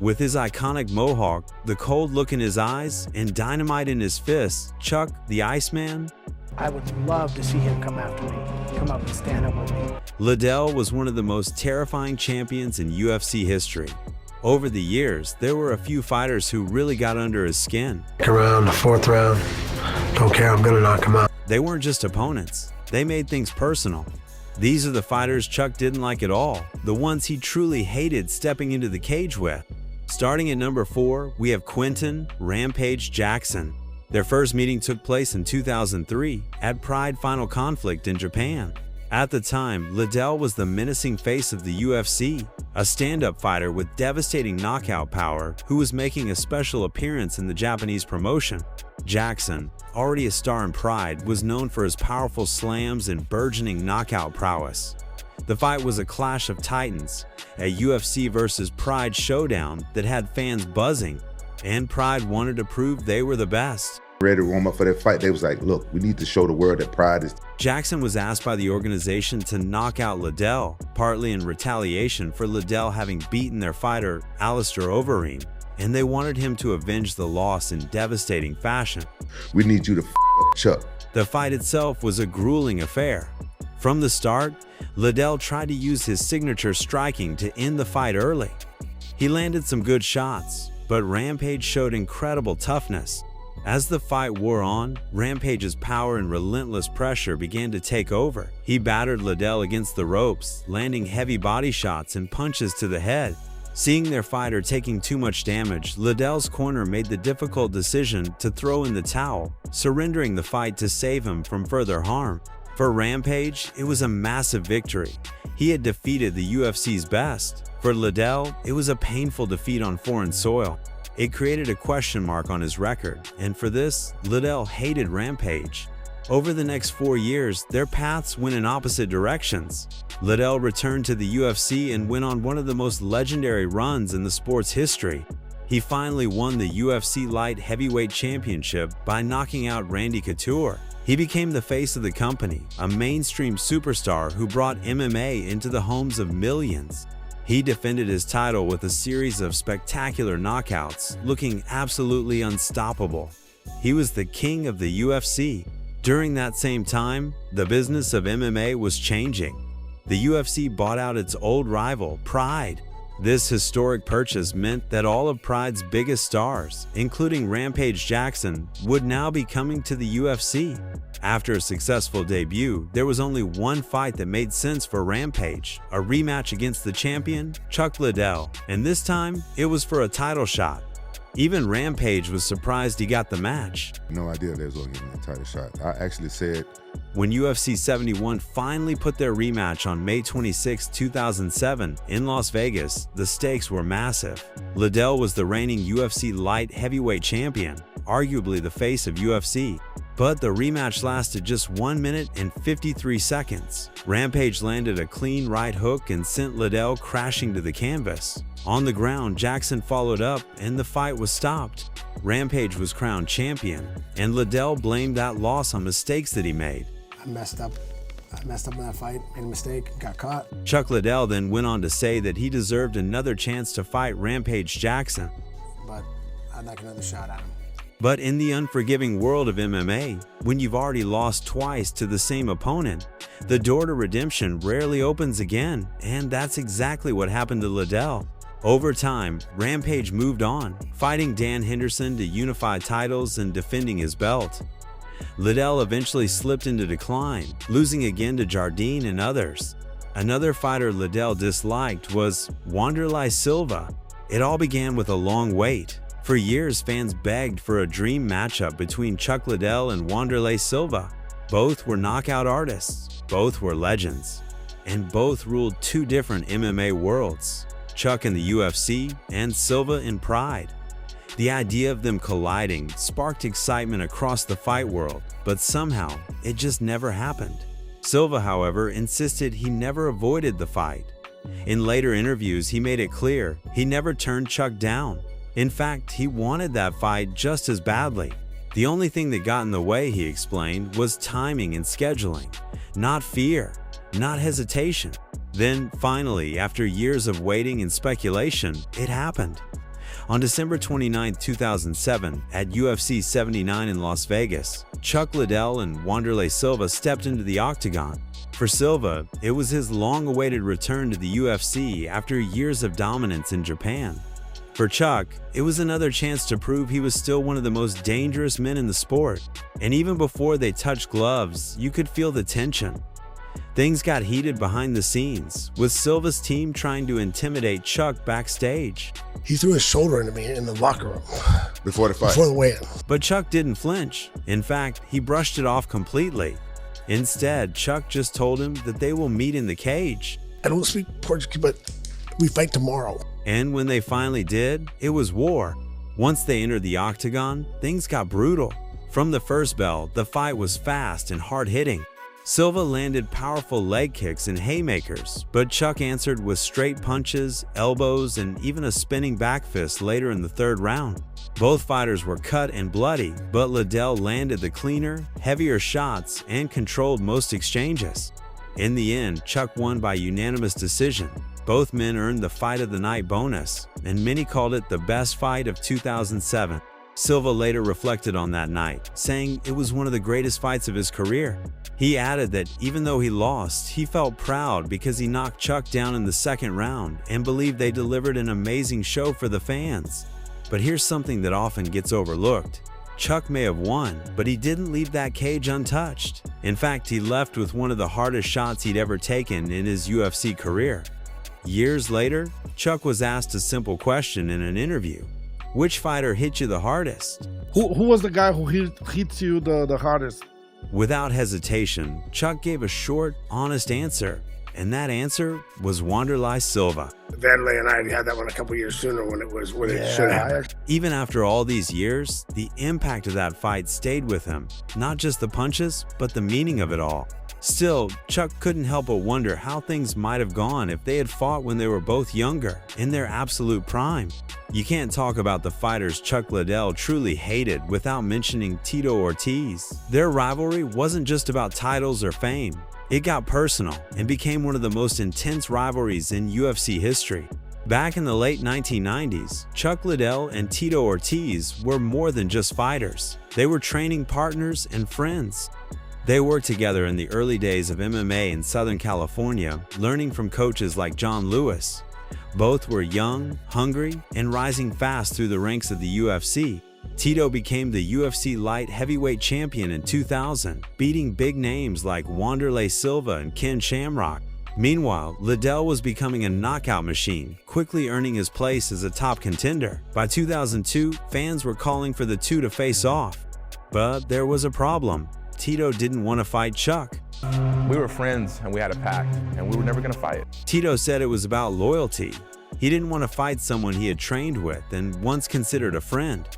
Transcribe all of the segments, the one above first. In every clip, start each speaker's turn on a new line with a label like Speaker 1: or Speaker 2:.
Speaker 1: With his iconic mohawk, the cold look in his eyes, and dynamite in his fists, Chuck, the Iceman,
Speaker 2: I would love to see him come after me, come up and stand up with me.
Speaker 1: Liddell was one of the most terrifying champions in UFC history. Over the years, there were a few fighters who really got under his skin.
Speaker 3: Around the 4th round, don't care, I'm gonna knock him out.
Speaker 1: They weren't just opponents, they made things personal. These are the fighters Chuck didn't like at all, the ones he truly hated stepping into the cage with. Starting at number 4, we have Quinton Rampage Jackson. Their first meeting took place in 2003 at Pride Final Conflict in Japan. At the time, Liddell was the menacing face of the UFC, a stand-up fighter with devastating knockout power who was making a special appearance in the Japanese promotion. Jackson, already a star in Pride, was known for his powerful slams and burgeoning knockout prowess. The fight was a clash of titans, a UFC versus Pride showdown that had fans buzzing, and Pride wanted to prove they were the best.
Speaker 4: Ready to warm up for that fight, they was like, look, we need to show the world that Pride is.
Speaker 1: Jackson was asked by the organization to knock out Liddell, partly in retaliation for Liddell having beaten their fighter, Alistair Overeem, and they wanted him to avenge the loss in devastating fashion.
Speaker 4: We need you to up Chuck.
Speaker 1: The fight itself was a grueling affair. From the start, Liddell tried to use his signature striking to end the fight early. He landed some good shots, but Rampage showed incredible toughness. As the fight wore on, Rampage's power and relentless pressure began to take over. He battered Liddell against the ropes, landing heavy body shots and punches to the head. Seeing their fighter taking too much damage, Liddell's corner made the difficult decision to throw in the towel, surrendering the fight to save him from further harm. For Rampage, it was a massive victory. He had defeated the UFC's best. For Liddell, it was a painful defeat on foreign soil. It created a question mark on his record, and for this, Liddell hated Rampage. Over the next 4 years, their paths went in opposite directions. Liddell returned to the UFC and went on one of the most legendary runs in the sport's history. He finally won the UFC Light Heavyweight Championship by knocking out Randy Couture. He became the face of the company, a mainstream superstar who brought MMA into the homes of millions. He defended his title with a series of spectacular knockouts, looking absolutely unstoppable. He was the king of the UFC. During that same time, the business of MMA was changing. The UFC bought out its old rival, Pride. This historic purchase meant that all of Pride's biggest stars, including Rampage Jackson, would now be coming to the UFC. After a successful debut, there was only one fight that made sense for Rampage, a rematch against the champion, Chuck Liddell, and this time, it was for a title shot. Even Rampage was surprised he got the match.
Speaker 4: No idea they was going to give me a title shot. I actually said,
Speaker 1: when UFC 71 finally put their rematch on May 26, 2007 in Las Vegas, the stakes were massive. Liddell was the reigning UFC light heavyweight champion, arguably the face of UFC. But the rematch lasted just 1 minute and 53 seconds. Rampage landed a clean right hook and sent Liddell crashing to the canvas. On the ground, Jackson followed up and the fight was stopped. Rampage was crowned champion, and Liddell blamed that loss on mistakes that he made.
Speaker 2: I messed up in that fight, made a mistake, got caught.
Speaker 1: Chuck Liddell then went on to say that he deserved another chance to fight Rampage Jackson.
Speaker 2: But I'd like another shot at him.
Speaker 1: But in the unforgiving world of MMA, when you've already lost twice to the same opponent, the door to redemption rarely opens again, and that's exactly what happened to Liddell. Over time, Rampage moved on, fighting Dan Henderson to unify titles and defending his belt. Liddell eventually slipped into decline, losing again to Jardine and others. Another fighter Liddell disliked was Wanderlei Silva. It all began with a long wait. For years, fans begged for a dream matchup between Chuck Liddell and Wanderlei Silva. Both were knockout artists, both were legends, and both ruled two different MMA worlds. Chuck in the UFC and Silva in Pride. The idea of them colliding sparked excitement across the fight world, but somehow it just never happened. Silva, however, insisted he never avoided the fight. In later interviews, he made it clear he never turned Chuck down. In fact, he wanted that fight just as badly. The only thing that got in the way, he explained, was timing and scheduling, not fear, not hesitation. Then, finally, after years of waiting and speculation, it happened. On December 29, 2007, at UFC 79 in Las Vegas, Chuck Liddell and Wanderlei Silva stepped into the octagon. For Silva, it was his long-awaited return to the UFC after years of dominance in Japan. For Chuck, it was another chance to prove he was still one of the most dangerous men in the sport. And even before they touched gloves, you could feel the tension. Things got heated behind the scenes, with Silva's team trying to intimidate Chuck backstage.
Speaker 3: He threw his shoulder into me in the locker room.
Speaker 4: Before the fight?
Speaker 3: Before the weigh-in.
Speaker 1: But Chuck didn't flinch. In fact, he brushed it off completely. Instead, Chuck just told him that they will meet in the cage.
Speaker 3: I don't speak Portuguese, but we fight tomorrow.
Speaker 1: And when they finally did, it was war. Once they entered the octagon, things got brutal. From the first bell, the fight was fast and hard-hitting. Silva landed powerful leg kicks and haymakers, but Chuck answered with straight punches, elbows, and even a spinning back fist later in the third round. Both fighters were cut and bloody, but Liddell landed the cleaner, heavier shots and controlled most exchanges. In the end, Chuck won by unanimous decision. Both men earned the Fight of the Night bonus, and many called it the best fight of 2007. Silva later reflected on that night, saying it was one of the greatest fights of his career. He added that even though he lost, he felt proud because he knocked Chuck down in the second round and believed they delivered an amazing show for the fans. But here's something that often gets overlooked. Chuck may have won, but he didn't leave that cage untouched. In fact, he left with one of the hardest shots he'd ever taken in his UFC career. Years later, Chuck was asked a simple question in an interview. Which fighter hit you the hardest?
Speaker 5: Who was the guy who hit you the hardest?
Speaker 1: Without hesitation, Chuck gave a short, honest answer, and that answer was Wanderlei Silva.
Speaker 3: Vanderlei and I had that one a couple years sooner when it should have.
Speaker 1: Even after all these years, the impact of that fight stayed with him. Not just the punches, but the meaning of it all. Still, Chuck couldn't help but wonder how things might have gone if they had fought when they were both younger, in their absolute prime. You can't talk about the fighters Chuck Liddell truly hated without mentioning Tito Ortiz. Their rivalry wasn't just about titles or fame. It got personal and became one of the most intense rivalries in UFC history. Back in the late 1990s, Chuck Liddell and Tito Ortiz were more than just fighters. They were training partners and friends. They worked together in the early days of MMA in Southern California, learning from coaches like John Lewis. Both were young, hungry, and rising fast through the ranks of the UFC. Tito became the UFC light heavyweight champion in 2000, beating big names like Wanderlei Silva and Ken Shamrock. Meanwhile, Liddell was becoming a knockout machine, quickly earning his place as a top contender. By 2002, fans were calling for the two to face off. But there was a problem. Tito didn't want to fight Chuck.
Speaker 6: We were friends and we had a pact, and we were never going to fight.
Speaker 1: Tito said it was about loyalty. He didn't want to fight someone he had trained with and once considered a friend.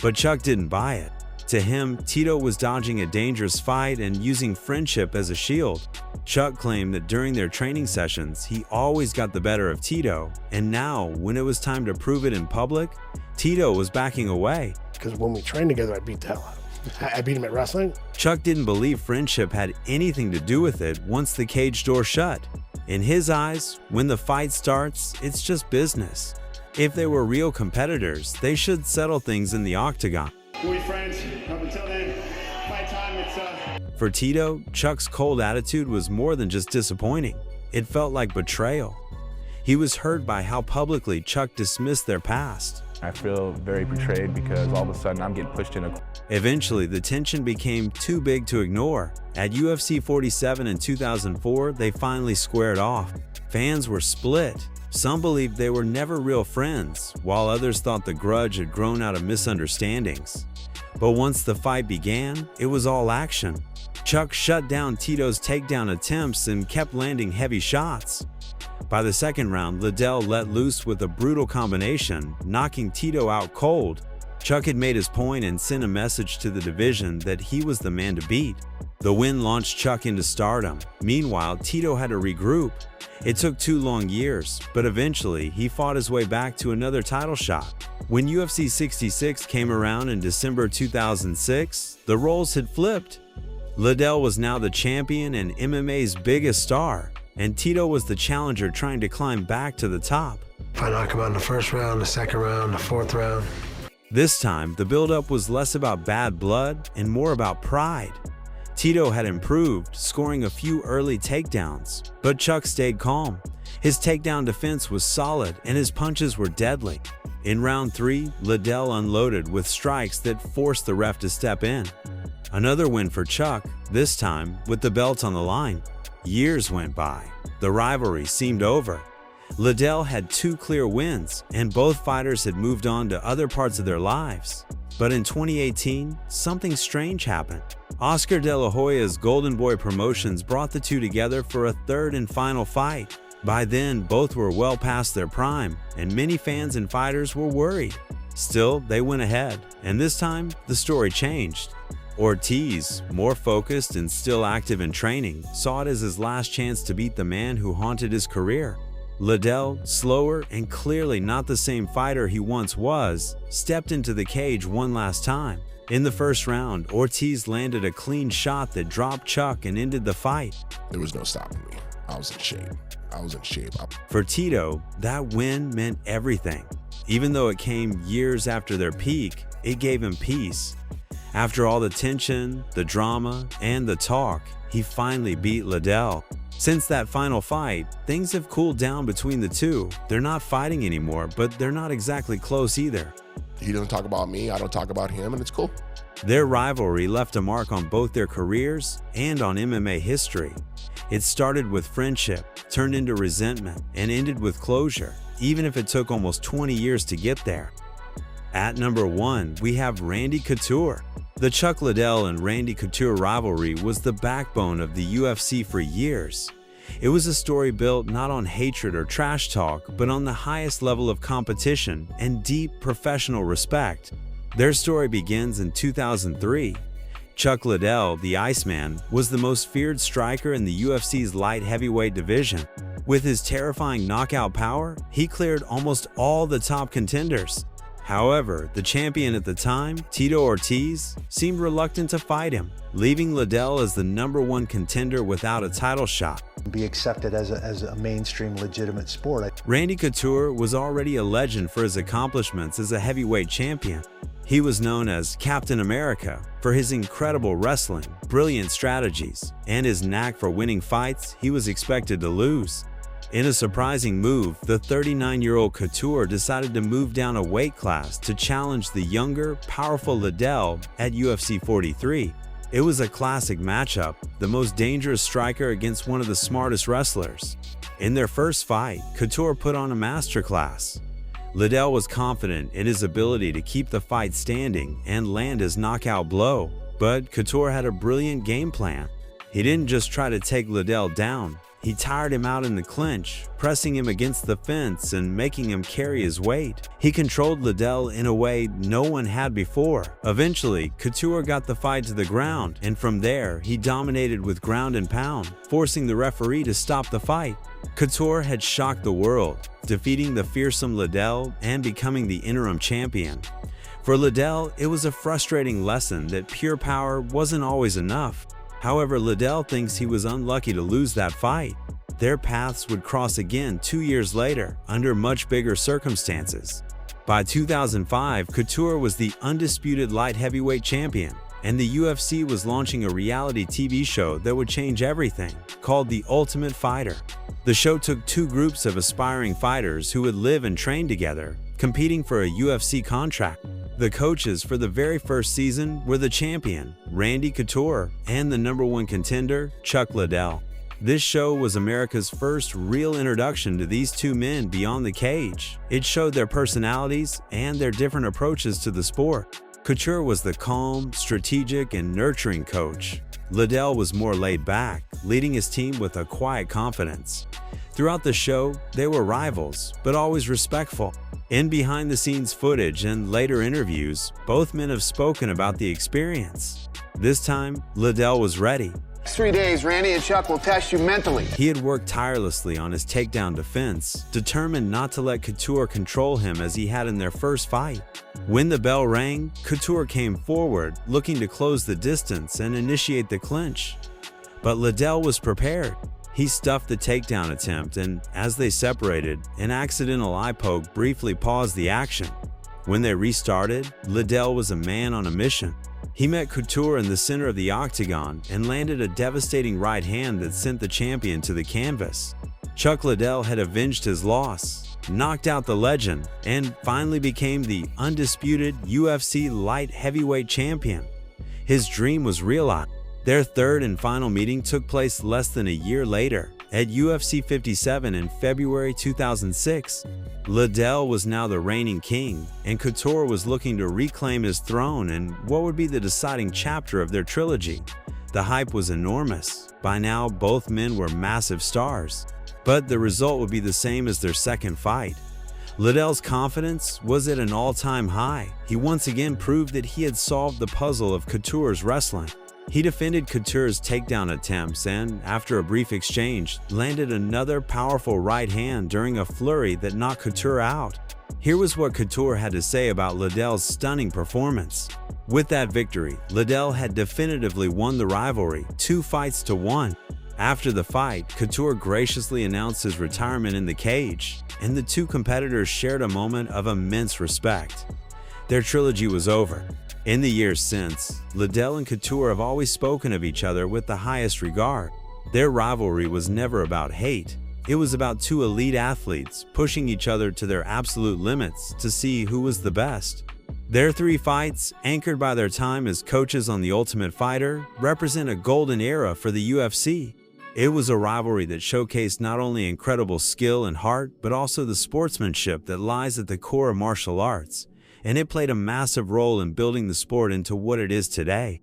Speaker 1: But Chuck didn't buy it. To him, Tito was dodging a dangerous fight and using friendship as a shield. Chuck claimed that during their training sessions, he always got the better of Tito, and now, when it was time to prove it in public, Tito was backing away.
Speaker 3: Because when we trained together, I beat the hell out of him. I beat him at wrestling.
Speaker 1: Chuck didn't believe friendship had anything to do with it once the cage door shut. In his eyes, when the fight starts, it's just business. If they were real competitors, they should settle things in the octagon.
Speaker 7: We'll be friends. Up until then, fight time,
Speaker 1: For Tito, Chuck's cold attitude was more than just disappointing. It felt like betrayal. He was hurt by how publicly Chuck dismissed their past.
Speaker 6: I feel very betrayed because all of a sudden I'm getting pushed in a...
Speaker 1: Eventually, the tension became too big to ignore. At UFC 47 in 2004, they finally squared off. Fans were split. Some believed they were never real friends, while others thought the grudge had grown out of misunderstandings. But once the fight began, it was all action. Chuck shut down Tito's takedown attempts and kept landing heavy shots. By the second round, Liddell let loose with a brutal combination, knocking Tito out cold. Chuck had made his point and sent a message to the division that he was the man to beat. The win launched Chuck into stardom. Meanwhile, Tito had to regroup. It took 2 long years, but eventually he fought his way back to another title shot. When UFC 66 came around in December 2006, the roles had flipped. Liddell was now the champion and MMA's biggest star, and Tito was the challenger trying to climb back to the top.
Speaker 3: If I knock him out in the first round, the second round, the fourth round.
Speaker 1: This time, the build-up was less about bad blood and more about pride. Tito had improved, scoring a few early takedowns, but Chuck stayed calm. His takedown defense was solid and his punches were deadly. In round 3, Liddell unloaded with strikes that forced the ref to step in. Another win for Chuck, this time with the belt on the line. Years went by. The rivalry seemed over. Liddell had 2 clear wins, and both fighters had moved on to other parts of their lives. But in 2018, something strange happened. Oscar De La Hoya's Golden Boy Promotions brought the two together for a third and final fight. By then, both were well past their prime, and many fans and fighters were worried. Still, they went ahead, and this time, the story changed. Ortiz, more focused and still active in training, saw it as his last chance to beat the man who haunted his career. Liddell, slower and clearly not the same fighter he once was, stepped into the cage one last time. In the first round, Ortiz landed a clean shot that dropped Chuck and ended the fight.
Speaker 8: There was no stopping me. I was in shape.
Speaker 1: For Tito, that win meant everything. Even though it came years after their peak, it gave him peace. After all the tension, the drama, and the talk, he finally beat Liddell. Since that final fight, things have cooled down between the two. They're not fighting anymore, but they're not exactly close either.
Speaker 8: He doesn't talk about me, I don't talk about him, and it's cool.
Speaker 1: Their rivalry left a mark on both their careers and on MMA history. It started with friendship, turned into resentment, and ended with closure, even if it took almost 20 years to get there. At number 1, we have Randy Couture. The Chuck Liddell and Randy Couture rivalry was the backbone of the UFC for years. It was a story built not on hatred or trash talk, but on the highest level of competition and deep professional respect. Their story begins in 2003. Chuck Liddell, the Iceman, was the most feared striker in the UFC's light heavyweight division. With his terrifying knockout power, he cleared almost all the top contenders. However, the champion at the time, Tito Ortiz, seemed reluctant to fight him, leaving Liddell as the #1 contender without a title shot.
Speaker 9: Be accepted as a mainstream legitimate sport.
Speaker 1: Randy Couture was already a legend for his accomplishments as a heavyweight champion. He was known as Captain America for his incredible wrestling, brilliant strategies, and his knack for winning fights he was expected to lose. In a surprising move, the 39-year-old Couture decided to move down a weight class to challenge the younger, powerful Liddell at UFC 43. It was a classic matchup, the most dangerous striker against one of the smartest wrestlers. In their first fight, Couture put on a masterclass. Liddell was confident in his ability to keep the fight standing and land his knockout blow, but Couture had a brilliant game plan. He didn't just try to take Liddell down. He tired him out in the clinch, pressing him against the fence and making him carry his weight. He controlled Liddell in a way no one had before. Eventually, Couture got the fight to the ground, and from there, he dominated with ground and pound, forcing the referee to stop the fight. Couture had shocked the world, defeating the fearsome Liddell and becoming the interim champion. For Liddell, it was a frustrating lesson that pure power wasn't always enough. However, Liddell thinks he was unlucky to lose that fight. Their paths would cross again 2 years later, under much bigger circumstances. By 2005, Couture was the undisputed light heavyweight champion, and the UFC was launching a reality TV show that would change everything, called The Ultimate Fighter. The show took 2 groups of aspiring fighters who would live and train together, competing for a UFC contract. The coaches for the very first season were the champion, Randy Couture, and the #1 contender, Chuck Liddell. This show was America's first real introduction to these two men beyond the cage. It showed their personalities and their different approaches to the sport. Couture was the calm, strategic, and nurturing coach. Liddell was more laid back, leading his team with a quiet confidence. Throughout the show, they were rivals, but always respectful. In behind-the-scenes footage and later interviews, both men have spoken about the experience. This time, Liddell was ready.
Speaker 10: 3 days, Randy and Chuck will test you mentally.
Speaker 1: He had worked tirelessly on his takedown defense, determined not to let Couture control him as he had in their first fight. When the bell rang, Couture came forward, looking to close the distance and initiate the clinch. But Liddell was prepared. He stuffed the takedown attempt, and as they separated, an accidental eye poke briefly paused the action. When they restarted, Liddell was a man on a mission. He met Couture in the center of the octagon and landed a devastating right hand that sent the champion to the canvas. Chuck Liddell had avenged his loss, knocked out the legend, and finally became the undisputed UFC light heavyweight champion. His dream was realized. Their third and final meeting took place less than a year later at UFC 57 in February 2006. Liddell was now the reigning king, and Couture was looking to reclaim his throne in what would be the deciding chapter of their trilogy. The hype was enormous. By now, both men were massive stars, but the result would be the same as their second fight. Liddell's confidence was at an all-time high. He once again proved that he had solved the puzzle of Couture's wrestling. He defended Couture's takedown attempts and, after a brief exchange, landed another powerful right hand during a flurry that knocked Couture out. Here was what Couture had to say about Liddell's stunning performance. With that victory, Liddell had definitively won the rivalry, 2-1. After the fight, Couture graciously announced his retirement in the cage, and the two competitors shared a moment of immense respect. Their trilogy was over. In the years since, Liddell and Couture have always spoken of each other with the highest regard. Their rivalry was never about hate. It was about two elite athletes pushing each other to their absolute limits to see who was the best. Their 3 fights, anchored by their time as coaches on The Ultimate Fighter, represent a golden era for the UFC. It was a rivalry that showcased not only incredible skill and heart, but also the sportsmanship that lies at the core of martial arts, and it played a massive role in building the sport into what it is today.